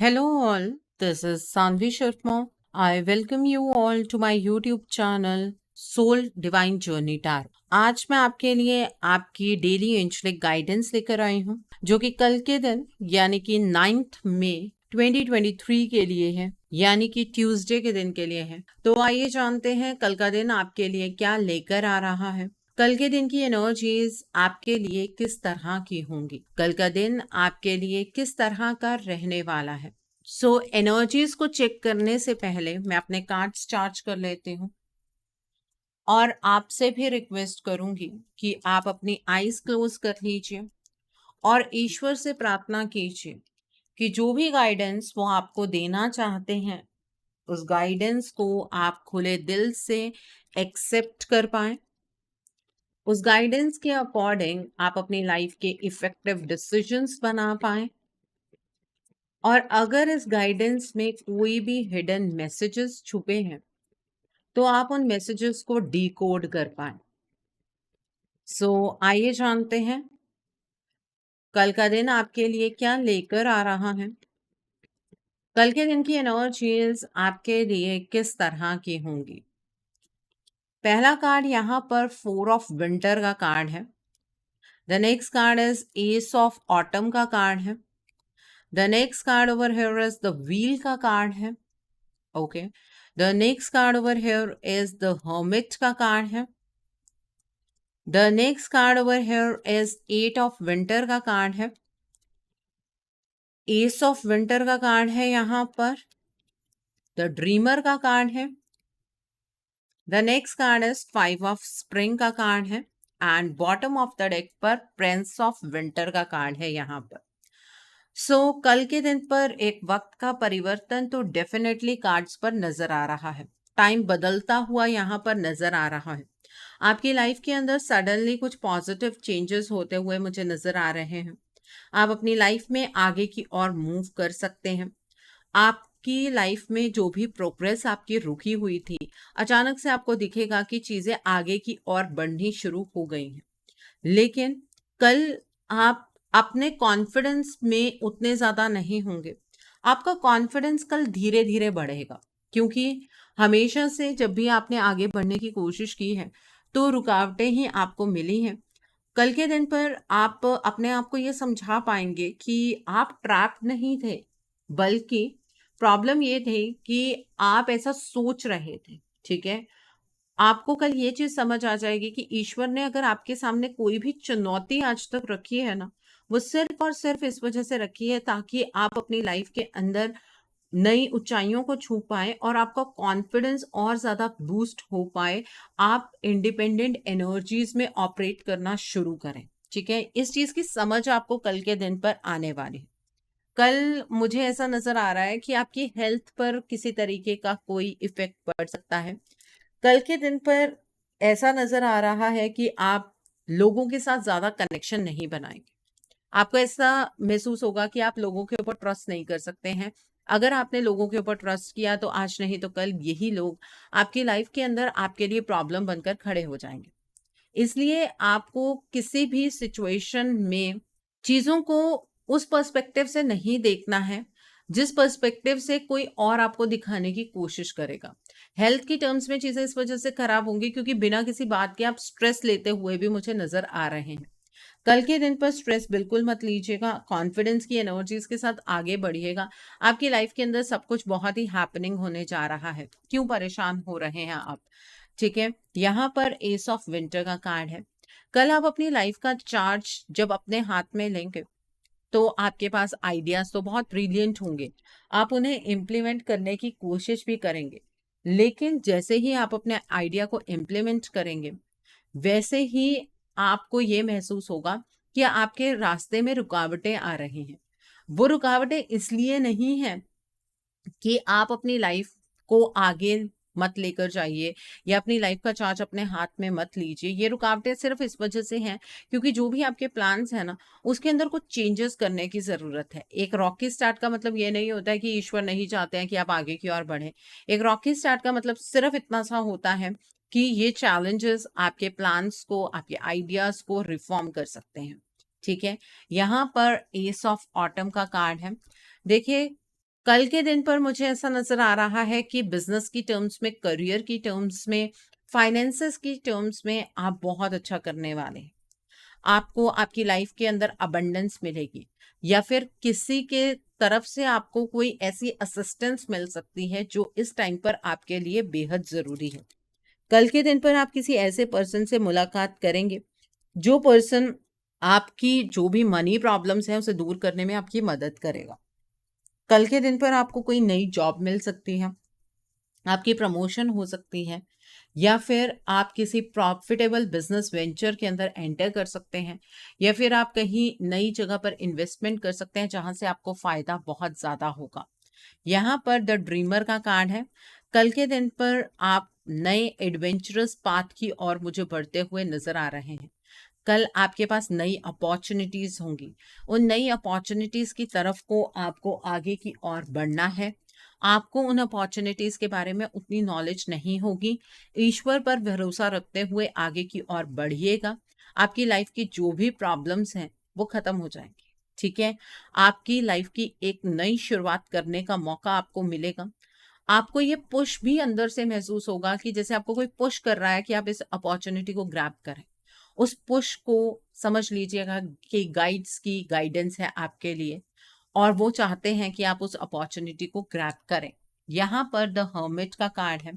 Hello all, this is Sanvi Sharma. I welcome you all to my YouTube channel Soul Divine Journey Tarot. आज मैं आपके लिए आपकी daily angelic guidance लेकर आई हूँ जो कि कल के दिन यानी कि 9 मई 2023 के लिए है, यानी कि ट्यूसडे के दिन के लिए है। तो आइए जानते हैं कल का दिन आपके लिए क्या लेकर आ रहा है। कल के दिन की एनर्जीज आपके लिए किस तरह की होंगी, कल का दिन आपके लिए किस तरह का रहने वाला है। एनर्जीज को चेक करने से पहले मैं अपने कार्ड्स चार्ज कर लेती हूँ और आपसे भी रिक्वेस्ट करूंगी कि आप अपनी आईज क्लोज कर लीजिए और ईश्वर से प्रार्थना कीजिए कि जो भी गाइडेंस वो आपको देना चाहते हैं उस गाइडेंस को आप खुले दिल से एक्सेप्ट कर पाए। उस गाइडेंस के अकॉर्डिंग आप अपनी लाइफ के इफेक्टिव डिसीजंस बना पाए और अगर इस गाइडेंस में कोई भी हिडन मैसेजेस छुपे हैं तो आप उन मैसेजेस को डिकोड कर पाए। आइए जानते हैं कल का दिन आपके लिए क्या लेकर आ रहा है। कल के दिन की एनर्जीज आपके लिए किस तरह की होंगी। पहला कार्ड यहाँ पर 4 ऑफ विंटर का कार्ड है। The next card is S of autumn का कार्ड है। The next card over here is the wheel का कार्ड है। Okay, the next card over here is the hermit का कार्ड है। The next card over here is 8 of winter का card है। S of winter का card है यहाँ पर। द ड्रीमर का कार्ड है। The next card is 5 of spring का कार्ड है and bottom of the deck पर प्रिंस ऑफ विंटर का कार्ड है यहाँ पर। कल के दिन पर एक वक्त का परिवर्तन तो डेफिनेटली कार्ड्स पर नजर आ रहा है। टाइम बदलता हुआ यहाँ पर नजर आ रहा है। आपकी लाइफ के अंदर सडनली कुछ पॉजिटिव चेंजेस होते हुए मुझे नजर आ रहे हैं। आप अपनी लाइफ में आगे की ओर मूव कर सकते हैं। आपकी लाइफ में जो भी प्रोग्रेस आपकी रुकी हुई थी, अचानक से आपको दिखेगा कि चीजें आगे की ओर बढ़नी शुरू हो गई हैं। लेकिन कल आप अपने कॉन्फिडेंस में उतने ज्यादा नहीं होंगे। आपका कॉन्फिडेंस कल धीरे धीरे बढ़ेगा, क्योंकि हमेशा से जब भी आपने आगे बढ़ने की कोशिश की है तो रुकावटें ही आपको मिली हैं। कल के दिन पर आप अपने आप को ये समझा पाएंगे कि आप ट्रैप नहीं थे, बल्कि प्रॉब्लम ये थी कि आप ऐसा सोच रहे थे। ठीक है, आपको कल ये चीज समझ आ जाएगी कि ईश्वर ने अगर आपके सामने कोई भी चुनौती आज तक रखी है ना, वो सिर्फ और सिर्फ इस वजह से रखी है ताकि आप अपनी लाइफ के अंदर नई ऊंचाइयों को छू पाए और आपका कॉन्फिडेंस और ज्यादा बूस्ट हो पाए। आप इंडिपेंडेंट एनर्जीज में ऑपरेट करना शुरू करें। ठीक है, इस चीज की समझ आपको कल के दिन पर आने वाली है। कल मुझे ऐसा नजर आ रहा है कि आपकी हेल्थ पर किसी तरीके का कोई इफेक्ट पड़ सकता है। कल के दिन पर ऐसा नजर आ रहा है कि आप लोगों के साथ ज्यादा कनेक्शन नहीं बनाएंगे। आपको ऐसा महसूस होगा कि आप लोगों के ऊपर ट्रस्ट नहीं कर सकते हैं। अगर आपने लोगों के ऊपर ट्रस्ट किया तो आज नहीं तो कल यही लोग आपकी लाइफ के अंदर आपके लिए प्रॉब्लम बनकर खड़े हो जाएंगे। इसलिए आपको किसी भी सिचुएशन में चीजों को उस पर्सपेक्टिव से नहीं देखना है जिस पर्सपेक्टिव से कोई और आपको दिखाने की कोशिश करेगा। हेल्थ की टर्म्स में चीजें इस वजह से खराब होंगी क्योंकि बिना किसी बात के आप स्ट्रेस लेते हुए भी मुझे नजर आ रहे हैं। कल के दिन पर स्ट्रेस बिल्कुल मत लीजिएगा, कॉन्फिडेंस की एनर्जीज के साथ आगे बढ़िएगा। आपकी लाइफ के अंदर सब कुछ बहुत ही हैपनिंग होने जा रहा है। क्यों परेशान हो रहे हैं आप। ठीक है, यहाँ पर एस ऑफ विंटर का कार्ड है। कल आप अपनी लाइफ का चार्ज जब अपने हाथ में लेंगे तो आपके पास आइडियाज तो बहुत ब्रिलियंट होंगे। आप उन्हें इम्प्लीमेंट करने की कोशिश भी करेंगे, लेकिन जैसे ही आप अपने आइडिया को इम्प्लीमेंट करेंगे वैसे ही आपको ये महसूस होगा कि आपके रास्ते में रुकावटें आ रही हैं। वो रुकावटें इसलिए नहीं है कि आप अपनी लाइफ को आगे मत लेकर जाइए या अपनी लाइफ का चार्ज अपने हाथ में मत लीजिए। ये रुकावटें सिर्फ इस वजह से हैं क्योंकि जो भी आपके प्लान्स हैं ना, उसके अंदर कुछ चेंजेस करने की जरूरत है। एक रॉकी स्टार्ट का मतलब ये नहीं होता है कि ईश्वर नहीं चाहते हैं कि आप आगे की ओर बढ़े। एक रॉकी स्टार्ट का मतलब सिर्फ इतना सा होता है कि ये चैलेंजेस आपके प्लान्स को, आपके आइडियाज को रिफॉर्म कर सकते हैं। ठीक है, यहाँ पर एस ऑफ ऑटम का कार्ड है। देखिए, कल के दिन पर मुझे ऐसा नजर आ रहा है कि बिजनेस की टर्म्स में, करियर की टर्म्स में, फाइनेंसेस की टर्म्स में आप बहुत अच्छा करने वाले हैं। आपको आपकी लाइफ के अंदर अबंडेंस मिलेगी, या फिर किसी के तरफ से आपको कोई ऐसी असिस्टेंस मिल सकती है जो इस टाइम पर आपके लिए बेहद जरूरी है। कल के दिन पर आप किसी ऐसे पर्सन से मुलाकात करेंगे जो पर्सन आपकी जो भी मनी प्रॉब्लम्स हैं उसे दूर करने में आपकी मदद करेगा। कल के दिन पर आपको कोई नई जॉब मिल सकती है, आपकी प्रमोशन हो सकती है, या फिर आप किसी प्रॉफिटेबल बिजनेस वेंचर के अंदर एंटर कर सकते हैं, या फिर आप कहीं नई जगह पर इन्वेस्टमेंट कर सकते हैं जहां से आपको फायदा बहुत ज्यादा होगा। यहाँ पर द ड्रीमर का कार्ड है। कल के दिन पर आप नए एडवेंचरस पाथ की ओर मुझे बढ़ते हुए नजर आ रहे हैं। कल आपके पास नई अपॉर्चुनिटीज होंगी। उन नई अपॉर्चुनिटीज की तरफ को आपको आगे की ओर बढ़ना है। आपको उन अपॉर्चुनिटीज के बारे में उतनी नॉलेज नहीं होगी। ईश्वर पर भरोसा रखते हुए आगे की ओर बढ़िएगा। आपकी लाइफ की जो भी प्रॉब्लम्स हैं वो खत्म हो जाएंगी। ठीक है, आपकी लाइफ की एक नई शुरुआत करने का मौका आपको मिलेगा। आपको ये पुश भी अंदर से महसूस होगा कि जैसे आपको कोई पुश कर रहा है कि आप इस अपॉर्चुनिटी को ग्रैब करें। उस पुश को समझ लीजिएगा कि गाइड्स की गाइडेंस है आपके लिए, और वो चाहते हैं कि आप उस अपॉर्चुनिटी को ग्रैब करें। यहाँ पर द हर्मिट का कार्ड है।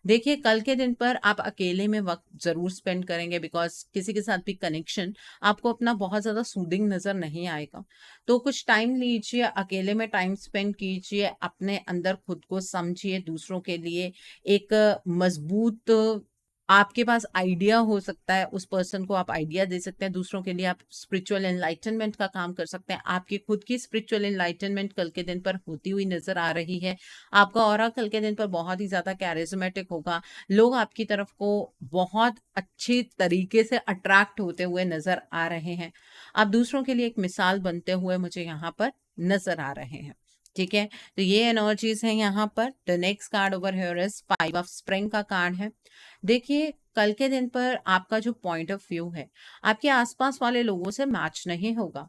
देखिए, कल के दिन पर आप अकेले में वक्त जरूर स्पेंड करेंगे, बिकॉज किसी के साथ भी कनेक्शन आपको अपना बहुत ज्यादा सूदिंग नजर नहीं आएगा। तो कुछ टाइम लीजिए, अकेले में टाइम स्पेंड कीजिए, अपने अंदर खुद को समझिए, दूसरों के लिए एक मजबूत आपके पास आइडिया हो सकता है, उस पर्सन को आप आइडिया दे सकते हैं। दूसरों के लिए आप स्पिरिचुअल एनलाइटनमेंट का काम कर सकते हैं। आपकी खुद की स्पिरिचुअल एनलाइटनमेंट कल के दिन पर होती हुई नजर आ रही है। आपका ऑरा कल के दिन पर बहुत ही ज्यादा कैरिज्मेटिक होगा। लोग आपकी तरफ को बहुत अच्छी तरीके से अट्रैक्ट होते हुए नजर आ रहे हैं। आप दूसरों के लिए एक मिसाल बनते हुए मुझे यहाँ पर नजर आ रहे हैं। ठीक है, तो ये एनर्जीज हैं यहाँ पर। The next card over here is 5 of spring का कार्ड है। देखिए, कल के दिन पर आपका जो पॉइंट ऑफ व्यू है आपके आसपास वाले लोगों से मैच नहीं होगा।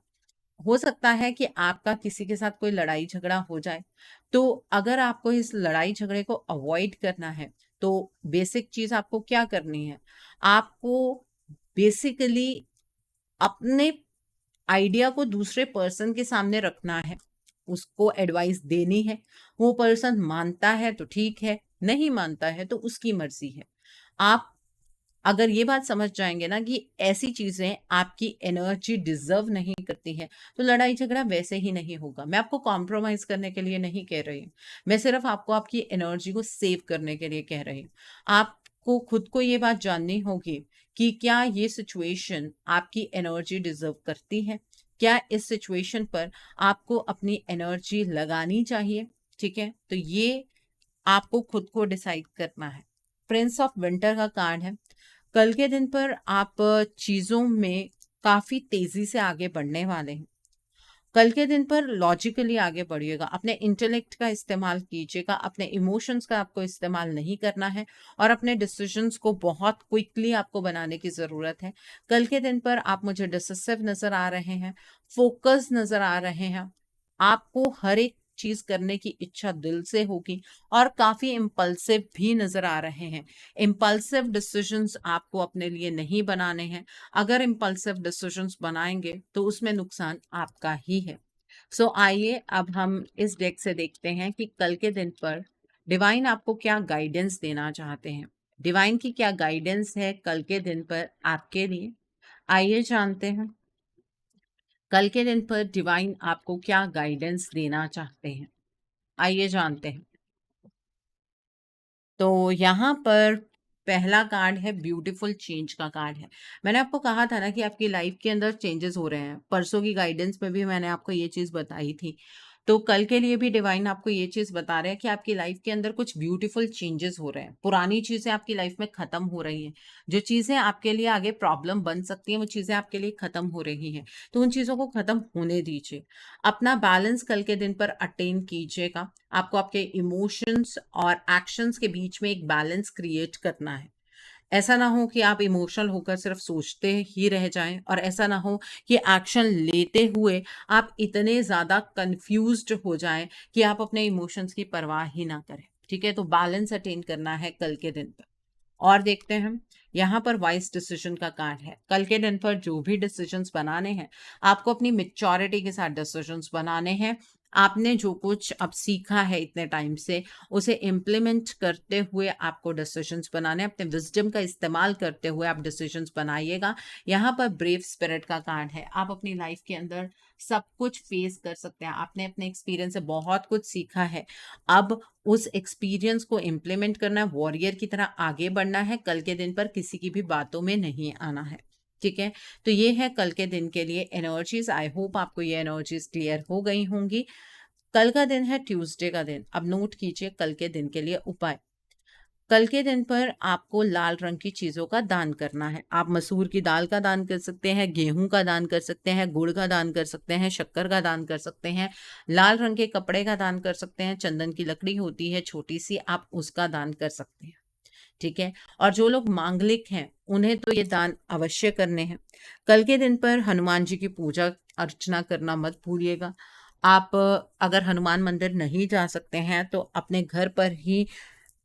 हो सकता है कि आपका किसी के साथ कोई लड़ाई झगड़ा हो जाए। तो अगर आपको इस लड़ाई झगड़े को अवॉइड करना है तो बेसिक चीज आपको क्या करनी है? आपको बेसिकली अपने आइडिया को दूसरे पर्सन के सामने रखना है, उसको एडवाइस देनी है। वो पर्सन मानता है तो ठीक है, नहीं मानता है तो उसकी मर्जी है। आप अगर ये बात समझ जाएंगे ना कि ऐसी चीजें आपकी एनर्जी डिजर्व नहीं करती है, तो लड़ाई झगड़ा वैसे ही नहीं होगा। मैं आपको कॉम्प्रोमाइज करने के लिए नहीं कह रही हूँ, मैं सिर्फ आपको आपकी एनर्जी को सेव करने के लिए कह रही हूँ। आपको खुद को ये बात जाननी होगी कि क्या ये सिचुएशन आपकी एनर्जी डिजर्व करती है, क्या इस सिचुएशन पर आपको अपनी एनर्जी लगानी चाहिए। ठीक है, तो ये आपको खुद को डिसाइड करना है। प्रिंस ऑफ विंटर का कार्ड है। कल के दिन पर आप चीजों में काफी तेजी से आगे बढ़ने वाले हैं। कल के दिन पर लॉजिकली आगे बढ़िएगा, अपने इंटेलेक्ट का इस्तेमाल कीजिएगा, अपने इमोशंस का आपको इस्तेमाल नहीं करना है, और अपने डिसीजंस को बहुत क्विकली आपको बनाने की जरूरत है। कल के दिन पर आप मुझे डिसिसिव नजर आ रहे हैं, फोकस नजर आ रहे हैं। आपको हर एक चीज करने की इच्छा दिल से होगी, और काफी इम्पल्सिव भी नजर आ रहे हैं। इम्पल्सिव डिसीजंस आपको अपने लिए नहीं बनाने हैं। अगर इम्पल्सिव डिसीजंस बनाएंगे तो उसमें नुकसान आपका ही है। सो आइए अब हम इस डेक से देखते हैं कि कल के दिन पर डिवाइन आपको क्या गाइडेंस देना चाहते हैं। डिवाइन की क्या गाइडेंस है कल के दिन पर आपके लिए, आइए जानते हैं। कल के दिन पर डिवाइन आपको क्या गाइडेंस देना चाहते हैं, आइए जानते हैं। तो यहाँ पर पहला कार्ड है, ब्यूटीफुल चेंज का कार्ड है। मैंने आपको कहा था ना कि आपकी लाइफ के अंदर चेंजेस हो रहे हैं। परसों की गाइडेंस में भी मैंने आपको ये चीज बताई थी। तो कल के लिए भी डिवाइन आपको ये चीज बता रहे हैं कि आपकी लाइफ के अंदर कुछ ब्यूटीफुल चेंजेस हो रहे हैं। पुरानी चीजें आपकी लाइफ में खत्म हो रही हैं। जो चीजें आपके लिए आगे प्रॉब्लम बन सकती हैं वो चीजें आपके लिए खत्म हो रही हैं। तो उन चीजों को खत्म होने दीजिए। अपना बैलेंस कल के दिन पर अटेन कीजिएगा। आपको आपके इमोशंस और एक्शंस के बीच में एक बैलेंस क्रिएट करना है। ऐसा ना हो कि आप इमोशनल होकर सिर्फ सोचते ही रह जाएं, और ऐसा ना हो कि एक्शन लेते हुए आप इतने ज़्यादा कंफ्यूज्ड हो जाएं कि आप अपने इमोशंस की परवाह ही ना करें। ठीक है, तो बैलेंस अटेन करना है कल के दिन पर। और देखते हैं हम, यहाँ पर वाइज डिसीजन का कार्ड है। कल के दिन पर जो भी डिसीजंस बनाने हैं, आपको अपनी मेच्योरिटी के साथ डिसीजंस बनाने हैं। आपने जो कुछ अब सीखा है इतने टाइम से, उसे इम्प्लीमेंट करते हुए आपको डिसीजंस बनाने हैं। अपने विजडम का इस्तेमाल करते हुए आप डिसीजंस बनाइएगा। यहाँ पर ब्रेव स्पिरिट का कार्ड है। आप अपनी लाइफ के अंदर सब कुछ फेस कर सकते हैं। आपने अपने एक्सपीरियंस से बहुत कुछ सीखा है। अब उस एक्सपीरियंस को इम्प्लीमेंट करना है, वॉरियर की तरह आगे बढ़ना है। कल के दिन पर किसी की भी बातों में नहीं आना है। ठीक है, तो ये है कल के दिन के लिए एनर्जीज। आई होप आपको ये एनर्जीज क्लियर हो गई होंगी। कल का दिन है ट्यूसडे का दिन। अब नोट कीजिए कल के दिन के लिए उपाय। कल के दिन पर आपको लाल रंग की चीज़ों का दान करना है। आप मसूर की दाल का दान कर सकते हैं, गेहूं का दान कर सकते हैं, गुड़ का दान कर सकते हैं, शक्कर का दान कर सकते हैं, लाल रंग के कपड़े का दान कर सकते हैं, चंदन की लकड़ी होती है छोटी सी, आप उसका दान कर सकते हैं। ठीक है, और जो लोग मांगलिक हैं उन्हें तो ये दान अवश्य करने हैं। कल के दिन पर हनुमान जी की पूजा अर्चना करना मत भूलिएगा। आप अगर हनुमान मंदिर नहीं जा सकते हैं तो अपने घर पर ही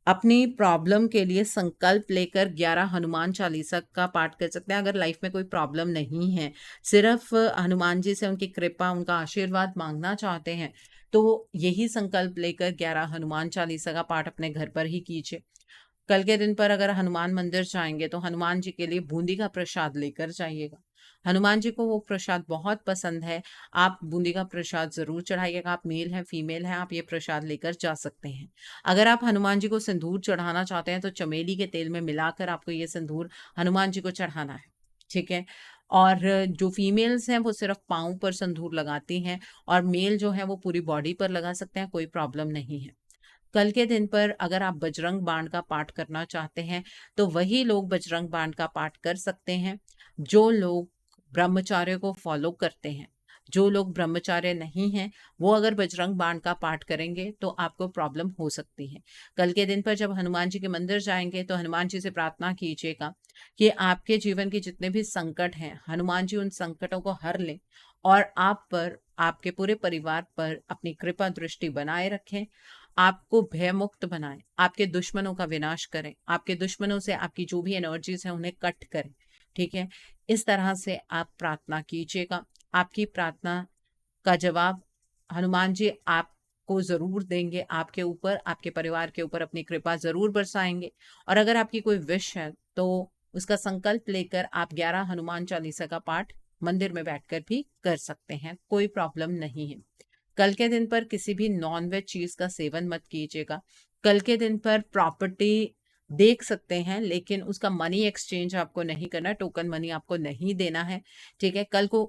अपनी प्रॉब्लम के लिए संकल्प लेकर 11 हनुमान चालीसा का पाठ कर सकते हैं। अगर लाइफ में कोई प्रॉब्लम नहीं है, सिर्फ हनुमान जी से उनकी कृपा, उनका आशीर्वाद मांगना चाहते हैं, तो यही संकल्प लेकर 11 हनुमान चालीसा का पाठ अपने घर पर ही कीजिए। कल के दिन पर अगर हनुमान मंदिर जाएंगे तो हनुमान जी के लिए बूंदी का प्रसाद लेकर जाइएगा। हनुमान जी को वो प्रसाद बहुत पसंद है। आप बूंदी का प्रसाद जरूर चढ़ाइएगा। आप मेल हैं फीमेल हैं, आप ये प्रसाद लेकर जा सकते हैं। अगर आप हनुमान जी को सिंदूर चढ़ाना चाहते हैं तो चमेली के तेल में मिलाकर आपको ये सिंदूर हनुमान जी को चढ़ाना है। ठीक है, और जो फीमेल्स हैं वो सिर्फ पाँव पर सिंदूर लगाती हैं, और मेल जो है वो पूरी बॉडी पर लगा सकते हैं, कोई प्रॉब्लम नहीं है। कल के दिन पर अगर आप बजरंग बाण का पाठ करना चाहते हैं तो वही लोग बजरंग बाण का पाठ कर सकते हैं जो लोग ब्रह्मचार्य को फॉलो करते हैं। जो लोग ब्रह्मचार्य नहीं हैं वो अगर बजरंग बाण का पाठ करेंगे तो आपको प्रॉब्लम हो सकती है। कल के दिन पर जब हनुमान जी के मंदिर जाएंगे तो हनुमान जी से प्रार्थना कीजिएगा कि आपके जीवन के जितने भी संकट हैं हनुमान जी उन संकटों को हर लें और आप पर, आपके पूरे परिवार पर अपनी कृपा दृष्टि बनाए रखें, आपको भयमुक्त बनाएं, आपके दुश्मनों का विनाश करें, आपके दुश्मनों से आपकी जो भी एनर्जीज हैं उन्हें कट करें। ठीक है, इस तरह से आप प्रार्थना कीजिएगा। आपकी प्रार्थना का जवाब हनुमान जी आपको जरूर देंगे, आपके ऊपर, आपके परिवार के ऊपर अपनी कृपा जरूर बरसाएंगे। और अगर आपकी कोई विश है तो उसका संकल्प लेकर आप 11 हनुमान चालीसा का पाठ मंदिर में बैठकर भी कर सकते हैं, कोई प्रॉब्लम नहीं है। कल के दिन पर किसी भी नॉन वेज चीज का सेवन मत कीजिएगा। कल के दिन पर प्रॉपर्टी देख सकते हैं लेकिन उसका मनी एक्सचेंज आपको नहीं करना, टोकन मनी आपको नहीं देना है। ठीक है, कल को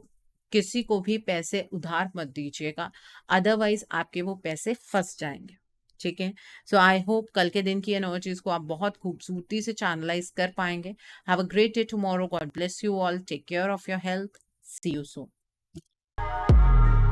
किसी को भी पैसे उधार मत दीजिएगा, अदरवाइज आपके वो पैसे फंस जाएंगे। ठीक है, सो आई होप कल के दिन की एनर्जीज को आप बहुत खूबसूरती से चैनलाइज कर पाएंगे। Have a great day tomorrow. God bless you all. Take care of your health. See you soon.